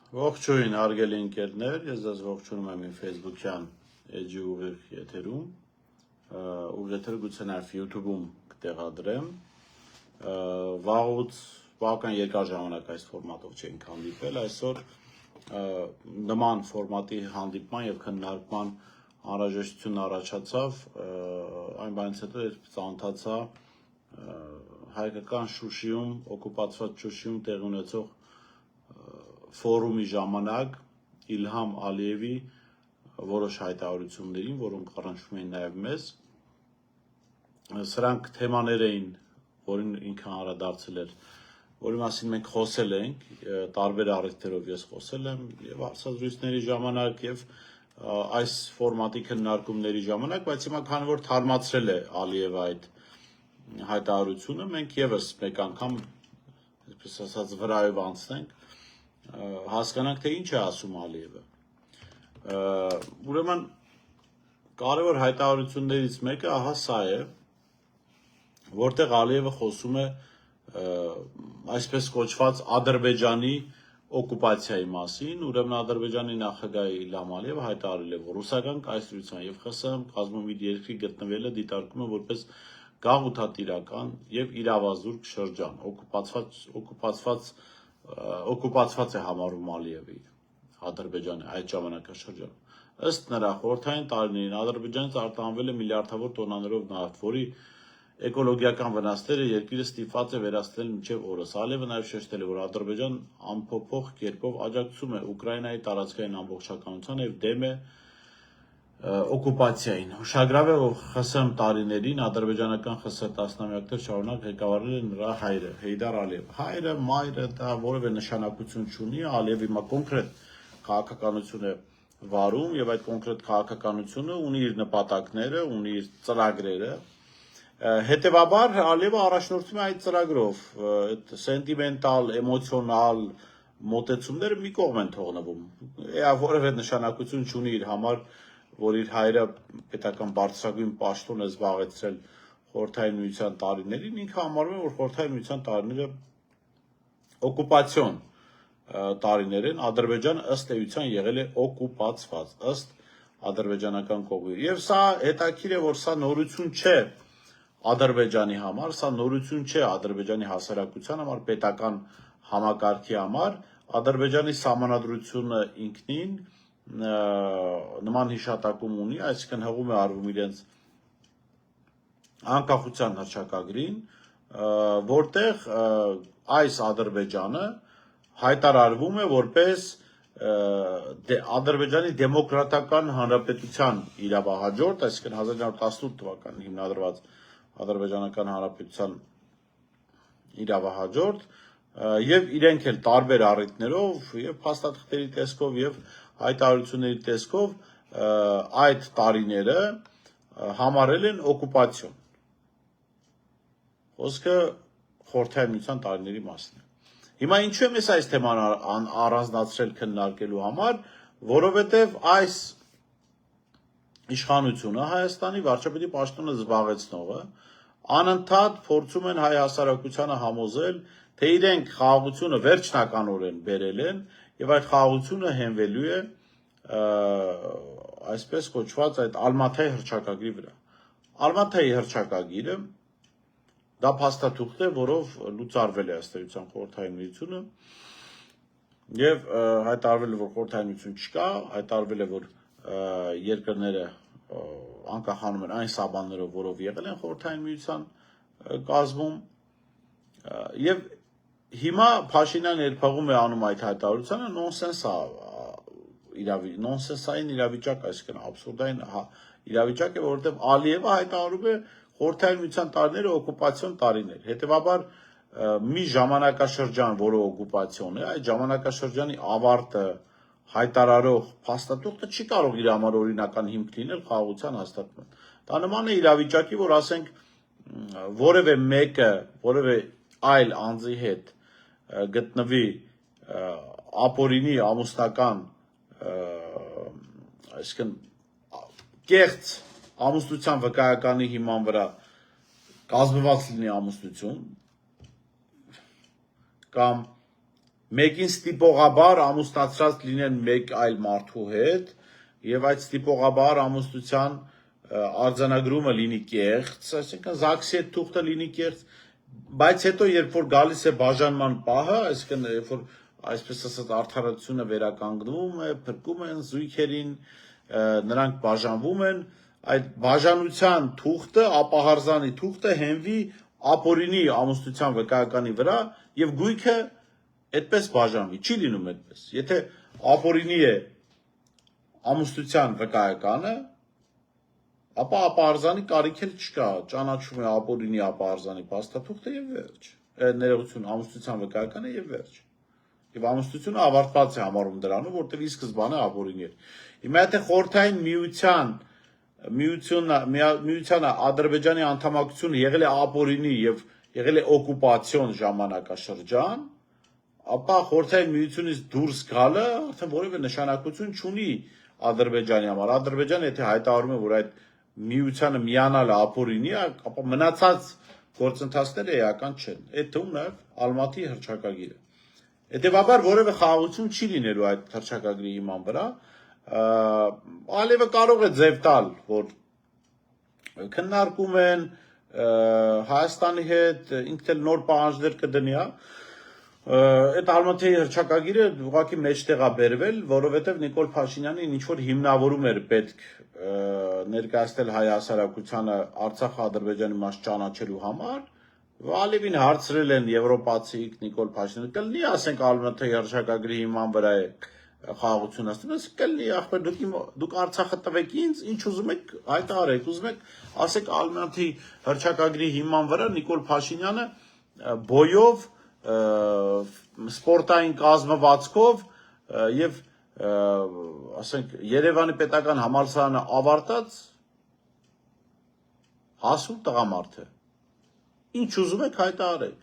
Ողջույն հարգելի ընկերներ, ես ձեզ ողջունում եմ իմ Facebook-յան էջի ուղիղ եթերում, ուղիղ եթերը գուցե նաև YouTube-ում կտեղադրեմ, վաղուց բավական երկար ժամանակ այս ֆորմատով չենք հանդիպել, այսօր նման ֆորմատի հանդիպման և քննարկման անհրաժեշտություն առաջացավ, այն բանից հետո երբ ծանոթացա հայկական Շուշիում, օկուպացված Շուշիում տեղի ունեցող ֆորումի ժամանակ Իլհամ Ալիևի որոշ հայտարարություններին, որոնք առնչվում էին նաև մեզ, սրանք թեմաներ էին, որին ինքը անդրադարձել էր, որի մասին մենք խոսել ենք, տարբեր առիթներով ես խոսել եմ եւ հարցազրույցների ժամանակ եւ այս ֆորմատի քննարկումների ժամանակ, բայց հիմա քանի որ թարմացրել է Ալիևը այդ հայտարարությունը, մենք եւս մեկ անգամ, այսպես ասած, վրայով անցնենք, հասկանանք, թե ինչ է ասում Ալիևը։ Ուրեմն կարևոր հայտարարություններից մեկը ահա սա է, որտեղ Ալիևը խոսում է այսպես կոչված Ադրբեջանի օկուպացիայի մասին, ուրեմն Ադրբեջանի նախագահ Իլհամ Ալիևը հայտարարել է, որ ռուսական կայսրության եւ ԽՍՀՄ կազմում իր երկրի գտնվելը դիտարկում է որպես գաղութատիրական եւ իրավազուրկ շրջան, օկուպացված է համարում Ալիևը Ադրբեջանը այդ ժամանակաշրջանում։ Ըստ նրա խորհրդային տարիներին Ադրբեջանից արտահանվել է միլիարդավոր տոննաներով նավթ, որի էկոլոգիական վնասները երկիրը ստիպված է վերացնել մինչև օրս։ Ալիևը նաև շեշտել է, որ Ադրբեջանն անփոփոխ կերպով աջակցում է Ուկրաինայի տարածքային ամբողջականությանը եւ դեմ է օկուպացիային։ Հուշագրավ է, որ ԽՍՀՄ տարիներին ադրբեջանական ԽՍՀ տասնամյակներ շարունակ ղեկավարել է նրա հայրը Հեյդար Ալիևը։ Հայրը, մայրը դա որևէ նշանակություն չունի, Ալիևը հիմա կոնկրետ քաղաքականություն է վարում եւ այդ կոնկրետ քաղաքականությունը ունի իր նպատակները, ունի իր ծրագրերը։ Հետևաբար Ալիևը առաջնորդում է այդ ծրագրով, այդ սենտիմենտալ, էմոցիոնալ մոտեցումները մի կողմ են թողնվում։ Որևէ նշանակություն չունի իր համար, որ իր հայրը պետական բարձրագույն պաշտոն է զբաղեցրել Խորհրդային Միության տարիներին, ինքը համարում է, որ Խորհրդային Միության տարիները օկուպացիոն տարիներ են, Ադրբեջանը ըստ էության եղել է օկուպացված, ըստ ադրբեջանական կողմի։ Եվ սա հետաքրքիր է, որ սա նորություն չէ Ադրբեջանի համար, սա նորություն չէ Ադրբեջանի հասարակության համար, պետական համակարգի համար, Ադրբեջանի սահմանադրությունը ինքնին նման հիշատակում ունի, այսինքն հղում է արվում իրենց անկախության հռչակագրին, որտեղ այս Ադրբեջանը հայտարարվում է որպես Ադրբեջանի դեմոկրատական հանրապետության իրավահաջորդ, այսինքն 1918 թվականին հիմնադրված Ադրբեջանական հանրապետության իրավահաջորդ եւ իրենք էլ տարբեր առիթներով եւ փաստաթղթերի տեսքով եւ հայտարարությունների տեսքով այդ տարիները համարել են օկուպացիոն։ Խոսքը Խորհրդային Միության տարիների մասին է։ Հիմա ինչու եմ ես այս թեման առանձնացրել քննարկելու համար, որովհետեւ այս իշխանությունը Հայաստանի վարչապետի պաշտոնը զբաղեցնողը անընդհատ փորձում են հայ հասարակությանը համոզել, թե իրենք խաղաղությունը վերջնականորեն բերել են եւ այդ խաղաղությունը հենվելու է այսպես կոչված այդ Ալմաթայի հռչակագրի վրա։ Ալմաթայի հռչակագիրը դա փաստաթուղթ է, որով լուծարվել է ըստ էության Խորհրդային Միությունը եւ հայտարարվել է, որ Խորհրդային Միություն չկա, հայտարարվել է, որ երկրները անկախանում են այն սահմաններով, որով եղել են Խորհրդային Միության կազմում եւ հիմա Փաշինյանը երբաղում է անում այդ հայտարարությունը, նոնսենսային իրավիճակ, այսինքն աբսուրդային իրավիճակ է, որովհետեւ Ալիևը հայտարարում է Խորհրդային Միության տարիները օկուպացիոն տարիներ։ Հետևաբար մի ժամանակաշրջան, որը օկուպացիոն է, այդ ժամանակաշրջանի ավարտը հայտարարող փաստաթուղթը չի կարող իր համար օրինական հիմք լինել խաղաղության հաստատման։ Դա նման է իրավիճակի, որ ասենք որևէ մեկը, որևէ այլ անձի հետ գտնվի ապօրինի ամուսնական, այսինքն կեղծ ամուսնության վկայականի հիման վրա կազմված լինի ամուսնություն կամ մեկին ստիպողաբար ամուսնացած լինեն մեկ այլ մարդու հետ եւ այդ ստիպողաբար ամուսնության արձանագրումը լինի կեղծ, այսինքն ԶԱԳՍ-ի հետ թուղթը լինի կեղծ, բայց հետո երբ որ գալիս է բաժանման պահը, այսինքն երբ որ այսպես ասած արդարացությունը վերականգնվում է, փրկում են զույգերին, նրանք բաժանվում են, այդ բաժանության թուղթը, ապահարզանի թուղթը հենվի ապօրինի ամուսնության վկայականի վրա եւ գույքը այդպես բաժանվի, չի լինում այդպես։ Եթե ապօրինի է ամուսնության վկայականը, ապա ապահարզանի կարիք էլ չկա, ճանաչում է ապօրինի ապահարզանի փաստաթուղթը եւ վերջ։ Ներողություն, ամուսնության վկայականը եւ վերջ։ Եվ ամուսնությունը ավարտված է համարում դրանով, որտեղ ի սկզբանե ապօրինի էր։ Հիմա եթե խորհրդային միությանը Ադրբեջանի անդամակցությունը եղել է ապօրինի եւ եղել է օկուպացիոն ժամանակաշրջան, ապա խորհրդային միությունից դուրս գալը արդեն որևէ նշանակություն չունի Ադրբեջանի համար։ Ադրբեջանը եթե հայտարարում է, որ այդ միությանը միանալը ապօրինի է, ապա մնացած գործընթացները էական չեն։ Այդ թվում նաեւ Ալմատի հռչակագիրը։ Հետևաբար որևէ խաղաղություն չի լինելու այդ հռչակագրի հիման վրա։ Ալիևը կարող է ձև տալ, որ քննարկում են Հայաստանի հետ, ինքն էլ նոր պահանջներ կդնի, այդ Ալմատի հռչակագիրը ուղղակի մեջտեղ է բերվել, որովհետև Նիկոլ Փաշինյանին ինչ որ հիմնավորում էր պետք ներկայացնել հայ հասարակությանը Արցախը Ադրբեջանի մաս ճանաչելու համար, Ալիևին հարցրել են եվրոպացիք Նիկոլ Փաշինյանը, կլինի ասենք Ալմատի հռչակագրի հիման վրա է խաղաղություն ասում, կլինի ախպեր դուք Արցախը տվեք ինձ, ինչ ուզում եք հայտարարեք, ուզում եք ասեք Ալմատի հռչակագրի հիման վրա Նիկոլ Փաշինյանը բոյով սպորտային կազմվածքով եւ ասենք Երևանի պետական համալսարանը ավարտած հասուն տղամարդ է։ Ինչ ուզում եք հայտարարեք։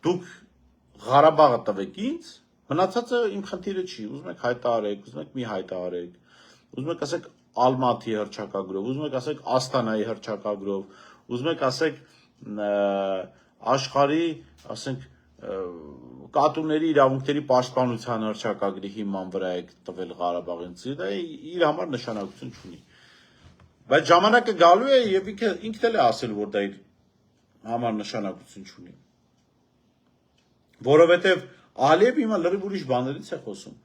Դուք Ղարաբաղը տվեք ինձ, մնացածը իմ խնդիրը չի, ուզում եք հայտարարեք, ուզում եք մի հայտարարեք, ուզում եք ասեք Ալմատի հռչակագրով, ուզում եք ասեք Աստանայի հռչակագրով, ուզում եք ասեք աշխարհի, ասենք կատուների իրավունքների պաշտպանության հռչակագրի հիման վրա եք տվել Ղարաբաղին, դա իր համար նշանակություն չունի։ Բայց ժամանակը գալու է եւ ինքն էլ է ասել, որ դա իր համար նշանակություն չունի։ Որովհետեւ Ալիևը հիմա լրիվ ուրիշ բաներից է խոսում։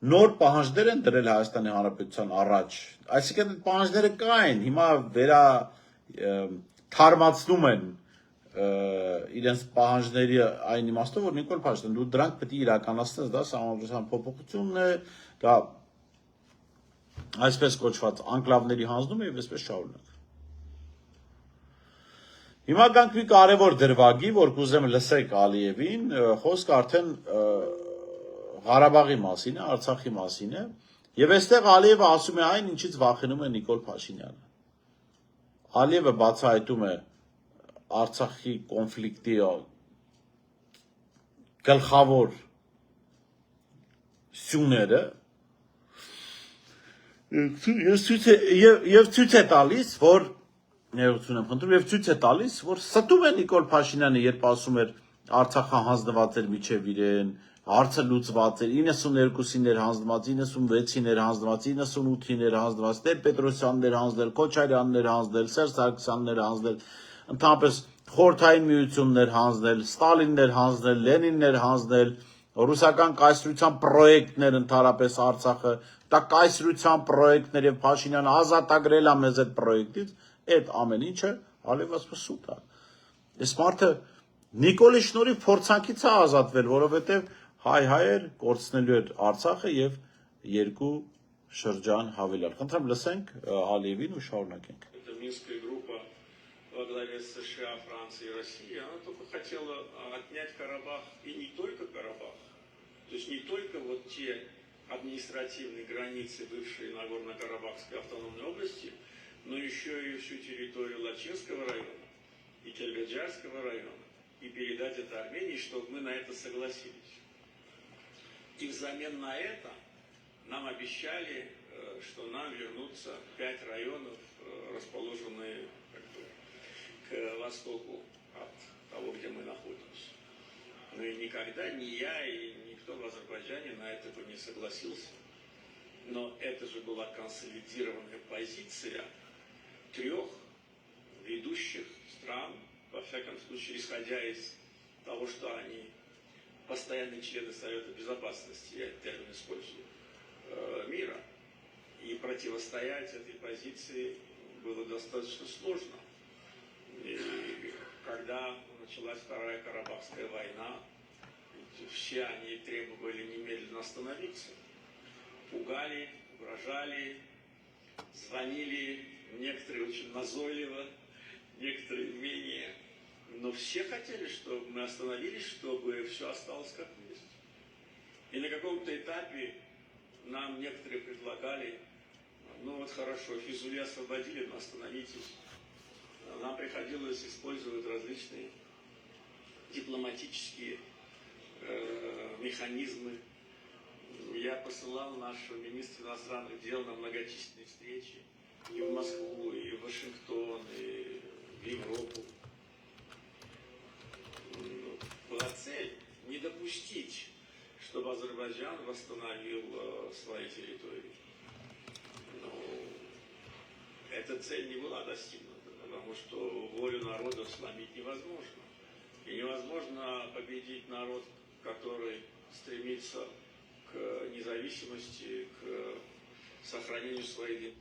Նոր պահանջներ են դրել Հայաստանի Հանրապետության առաջ։ Այսինքն այդ պահանջները կային, հիմա թարմացնում են իրենց պահանջների այն իմաստով, որ Նիկոլ Փաշինյան, դու դրանք պետք է իրականացնես, դա սահմանադրության փոփոխությունն է, դա այսպես կոչված անկլավների հանձնում է եւ այսպես շարունակ։ Հիմա գանք մի կարևոր դրվագի, որ կուզեմ լսեք Ալիևին, խոսքը արդեն Ղարաբաղի մասին է, Արցախի մասին է, եւ այստեղ Ալիևը ասում է այն, ինչից վախենում է Նիկոլ Փաշինյանը։ Ալիևը բացահայտում է Արցախի կոնֆլիկտի գլխավոր սյուները եւ ցույց է տալիս, որ ներողություն եմ խնդրում, եւ ցույց է տալիս, որ ստում է Նիկոլ Փաշինյանը, երբ ասում էր Արցախը հանձնված էր միջև իրեն, հարցը լուծված էր, 92-ին էր հանձնված, 96-ին էր հանձնված, 98-ին էր հանձնված, Տեր-Պետրոսյանն էր հանձնել, Քոչարյանն էր հանձնել, Սերժ Սարգսյանն էր հանձնել, ընդհանրապես Խորհրդային միությունն էր հանձնել, Ստալինն էր հանձնել, Լենինն էր հանձնել, ռուսական կայսրության պրոյեկտներ ընդհանրապես Արցախը, դա կայսրության պրոյեկտներ եւ Փաշինյանը ազատագրել է մեզ այդ պրոյեկտից, այդ ամեն ինչը Ալիևը սուտ է։ Այս մարդը Նիկոլի շնորհիվ փորձանքից է ազատվել, որովհետեւ հայ-հայեր կորցնելու էր Արցախը եւ երկու շրջան հավելյալ։ Խնդրեմ лысենք Ալիևին ու շարունակենք։ Минская группа во главе с США, Францией и Россией, она только хотела отнять Карабах, и не только Карабах, то есть не только вот те административные границы бывшей Нагорно-Карабахской автономной области, но еще и всю территорию Лачинского района и Кельгаджарского района, и передать это Армении, чтобы мы на это согласились. И взамен на это нам обещали, что нам вернутся 5 районов, расположенные к востоку от того, где мы находимся. Но и никогда ни я, и никто в Азербайджане на это бы не согласился. Но это же была консолидированная позиция трех ведущих стран, во всяком случае, исходя из того, что они постоянные члены Совета Безопасности, я этот термин использую, мира. И противостоять этой позиции было достаточно сложно. И когда началась Вторая Карабахская война, все они требовали немедленно остановиться. Пугали, угрожали, звонили, некоторые очень назойливо, некоторые менее. Но все хотели, чтобы мы остановились, чтобы все осталось как есть. И на каком-то этапе нам некоторые предлагали, ну вот хорошо, Физули освободили, но остановитесь. Нам приходилось использовать различные дипломатические механизмы. Я посылал нашего министра иностранных дел на многочисленные встречи и в Москву, и в Вашингтон, и в Европу. Была цель не допустить, чтобы Азербайджан восстановил свои территории. Но эта цель не была достигнута, потому что волю народа сломить невозможно. И невозможно победить народ, который стремится к независимости, к сохранению своей идентичности.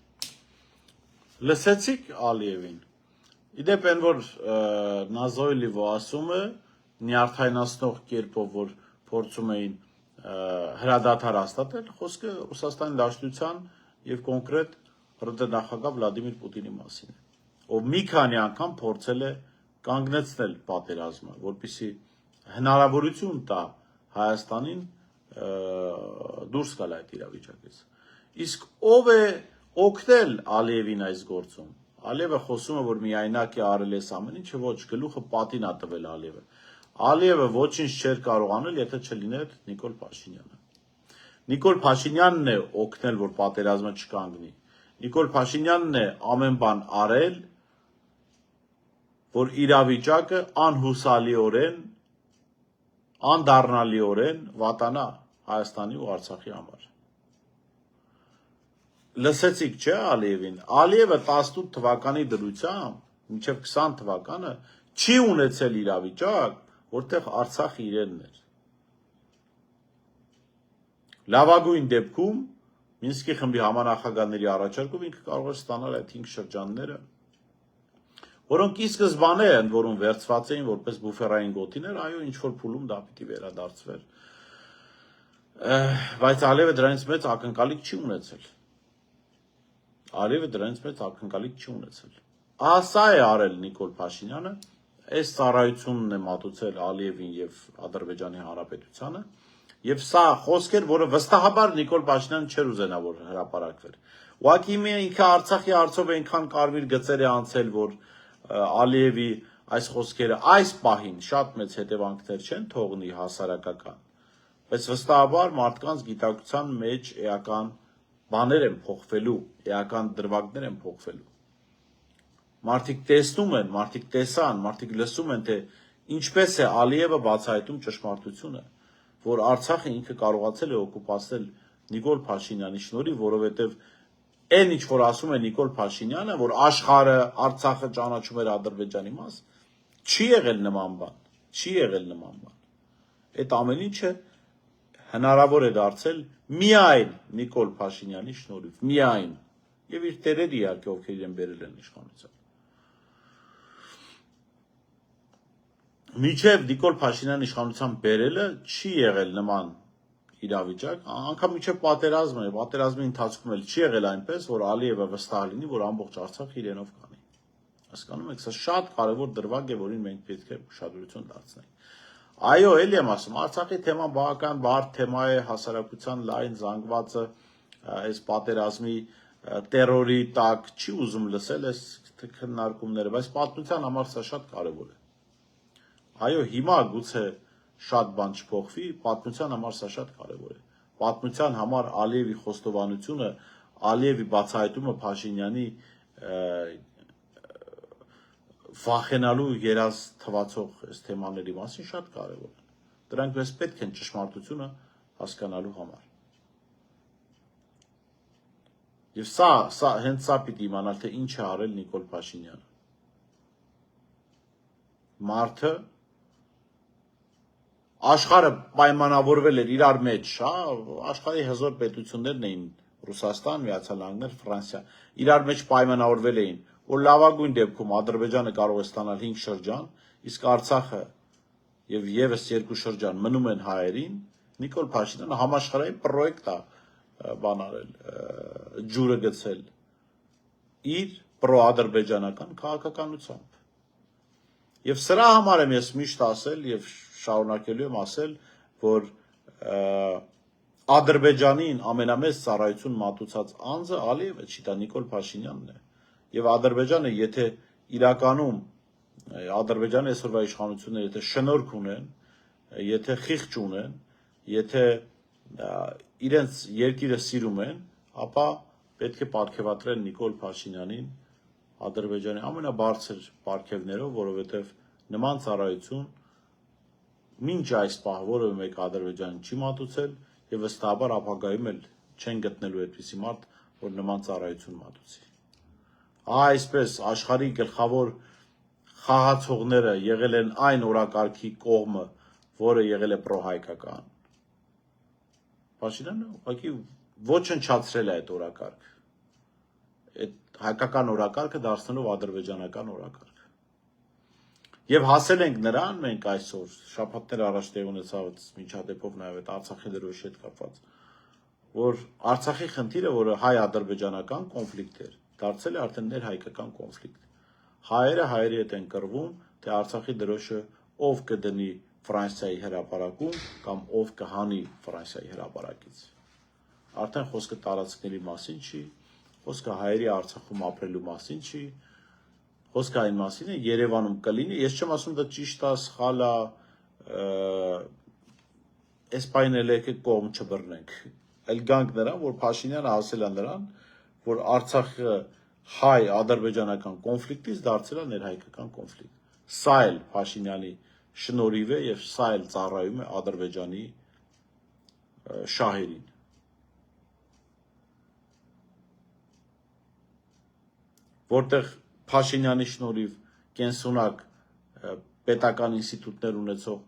Լսեցիք Ալիևին։ Իդեպ այն որ Նազոյլիվը ասում է նյարդայնացնող կերպով որ փորձում էին հրադադար հաստատել, խոսքը Ռուսաստանի Դաշնության եւ կոնկրետ ՌԴ նախագահ Վլադիմիր Պուտինի մասին է, ով մի քանի անգամ փորձել է կանգնեցնել պատերազմը, որպեսզի հնարավորություն տա Հայաստանին դուրս գալ այդ իրավիճակից։ Իսկ ով է օգնել Ալիևին այս գործում։ Ալիևը խոսում է, որ միայնակ է արել այս ամեն ինչը, ոչ, գլուխը պատին է տվել Ալիևը։ Ալիևը ոչինչ չէր կարող անել, եթե չլիներ Նիկոլ Փաշինյանը։ Նիկոլ Փաշինյանն է օգնել, որ պատերազմը չկանգնի։ Նիկոլ Փաշինյանն է ամեն բան արել, որ իրավիճակը անհուսալիորեն, անդառնալիորեն վատանա Հայաստանի ու Արցախի համար։ Լսեցիք չէ Ալիևին։ Ալիևը 18 թվականի դրությամբ մինչև 20 թվականը չի ունեցել իրավիճակ, որտեղ Արցախը իրենն էր։ Լավագույն դեպքում Մինսկի խմբի համանախագահների առաջարկով ինքը կարող էր ստանալ այդ 5 շրջանները, որոնք ի սկզբանե են, որոնք վերցված էին որպես բուֆերային գոտիներ, այո, ինչ որ փուլում դա պիտի վերադարձվեր։ Բայց Ալիևը դրանից մեծ ակնկալիք չի ունեցել։ Ալիևը դրանից մեծ ակնկալիք չի ունեցել։ Ասա է արել Նիկոլ Փաշինյանը, այս ծառայությունն է մատուցել Ալիևին եւ Ադրբեջանի Հանրապետությանը, եւ սա խոսք էր, որը վստահաբար Նիկոլ Փաշինյանը չէր ուզենա որ հրապարակվեր։ Ուղղակի ինքը Արցախի հարցով այնքան կարմիր գծեր է անցել, որ Ալիևի այս խոսքերը այս պահին շատ մեծ հետևանքներ չեն թողնի հասարակական, բայց վստահաբար մարդկանց գիտակցության մեջ էական բաներ են փոխվելու, էական դրվագներ են փոխվելու։ Մարդիկ տեսնում են, մարդիկ տեսան, մարդիկ լսում են, թե ինչպես է Ալիևը բացահայտում ճշմարտությունը, որ Արցախը ինքը կարողացել է օկուպացնել Նիկոլ Փաշինյանի շնորհիվ, որովհետև այն ինչ որ ասում է Նիկոլ Փաշինյանը, որ աշխարհը Արցախը ճանաչում էր Ադրբեջանի մաս, չի եղել նման բան, չի եղել նման բան։ Այդ ամեն ինչը հնարավոր է դարձել միայն Նիկոլ Փաշինյանի շնորհիվ, միայն եւ իր տերերը իհարկե ովքեր իրեն բերել են իշխանության։ Միջև Նիկոլ Փաշինյանի իշխանության բերելը չի եղել նման իրավիճակ, անգամ միջև պատերազմի ընթացքում էլ չի եղել այնպես, որ Ալիևը վստահ լինի, որ ամբողջ Արցախը իրենով կանի։ Հասկանում եք, սա շատ կարևոր դրվագ է, որին մենք պետք է ուշադրություն դարձնենք։ Այո, էլի եմ ասում, Արցախի թեման բավական բարդ թեմա է, հասարակության լայն զանգվածը այս պատերազմի տերորի տակ չի ուզում լսել այս քննարկումները, բայց պատմության համար սա շատ կարևոր է։ Այո, հիմա գուցե շատ բան չփոխվի, պատմության համար սա շատ կարևոր է։ Պատմության համար Ալիևի խոստովանությունը, Ալիևի բացահայտումը Փաշինյանի վախենալու երազ թվացող այս թեմաների մասին շատ կարևոր է։ Դրանք մեզ պետք են ճշմարտությունը հասկանալու համար։ Եվ հենց սա պիտի իմանալ, թե ինչ է արել Նիկոլ Փաշինյանը։ Մարդը աշխարհը պայմանավորվել էր իրար մեջ, աշխարհի հզոր պետություններն էին Ռուսաստան, Միացյալ Նահանգներ, Ֆրանսիա, իրար մեջ պայմանավորվել էին, որ լավագույն դեպքում Ադրբեջանը կարող է ստանալ 5 շրջան, իսկ Արցախը եւ եւս 2 շրջան մնում են հայերին, Նիկոլ Փաշինյանը համաշխարհային պրոյեկտ է բան արել, ջուրը գցել իր պրոադրբեջանական քաղաքականությամբ։ Եվ սրա համար եմ ես միշտ ասել եւ շարունակելու եմ ասել, որ Ադրբեջանին ամենամեծ ծառայություն մատուցած անձը Ալիևը չի, դա Նիկոլ Փաշինյանն է։ Եվ Ադրբեջանը, եթե իրականում Ադրբեջանի այսօրվա իշխանությունները եթե շնորհք ունեն, եթե խիղճ ունեն, եթե իրենց երկիրը սիրում են, ապա պետք է պարգևատրեն Նիկոլ Փաշինյանին Ադրբեջանի ամենաբարձր պարգևներով, որովհետև նման ծառայություն մինչ այս պահ որևէ մեկ Ադրբեջանին չի մատուցել եւ վստահաբար ապագայում էլ չեն գտնելու այդպիսի մարդ, որ նման ծառայություն մատուցի։ Այսպես աշխարհի գլխավոր խաղացողները եղել են այն օրակարգի կողմը, որը եղել է պրոհայկական։ Փաշինյանը ուղղակի ոչնչացրել է այդ օրակարգը։ Այդ հայկական օրակարգը դարձնելով ադրբեջանական օրակարգ։ Եվ հասել ենք նրան մենք այսօր շաբաթներ առաջ տեղ ունեցավ միջադեպով նաև այդ Արցախի դրոշի հետ կապված, որ Արցախի խնդիրը, որը հայ-ադրբեջանական կոնֆլիկտ էր, դարձել է արդեն ներհայկական կոնֆլիկտ։ Հայերը հայերի հետ են կռվում, թե Արցախի դրոշը ով կդնի Ֆրանսիայի հրապարակում կամ ով կհանի Ֆրանսիայի հրապարակից։ Արդեն խոսքը տարածքների մասին չի, խոսքը հայերի Արցախում ապրելու մասին չի, խոսքը այն մասին է Երևանում կլինի, ես չեմ ասում դա ճիշտ է, սխալ է, այս պայն էլ եկեք կողմ չբռնենք, էլ գանք նրան, որ Փաշինյանը ասել է նրան, որ Արցախը հայ-ադրբեջանական կոնֆլիկտից դարձել է ներհայկական կոնֆլիկտ։ Սա էլ Փաշինյանի շնորհիվ է եւ սա էլ ծառայում է Ադրբեջանի շահերին։ Որտեղ Փաշինյանի շնորհիվ կենսունակ պետական ինստիտուտներ ունեցող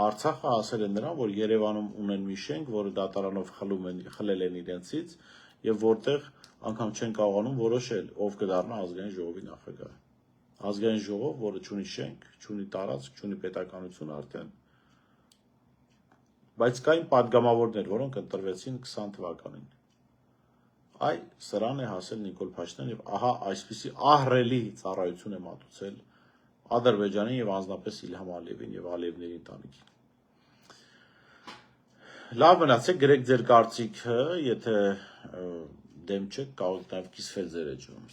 Արցախը ասել է նրան, որ Երևանում ունեն մի շենք, որը դատարանով խլել են իրենցից եւ որտեղ անգամ չեն կարողանում որոշել, ով կդառնա ազգային ժողովի նախագահ։ Ազգային ժողով, որը չունի շենք, չունի տարածք, չունի պետականություն արդեն։ Բայց կային падգամավորներ, որոնք ընտրվեցին 20 թվականին։ Այ սրան է հասել Նիկոլ Փաշինյանը եւ ահա այսպիսի ահռելի ծառայություն է մատուցել Ադրբեջանին եւ անձնապես Իլհամ Ալիևին եւ Ալիևների ընտանիքին։ Լավ մնացեք, գրեք ձեր կարծիքը, եթե դեմ չեք, կարող եք նաեւ կիսվել ձեր էջում։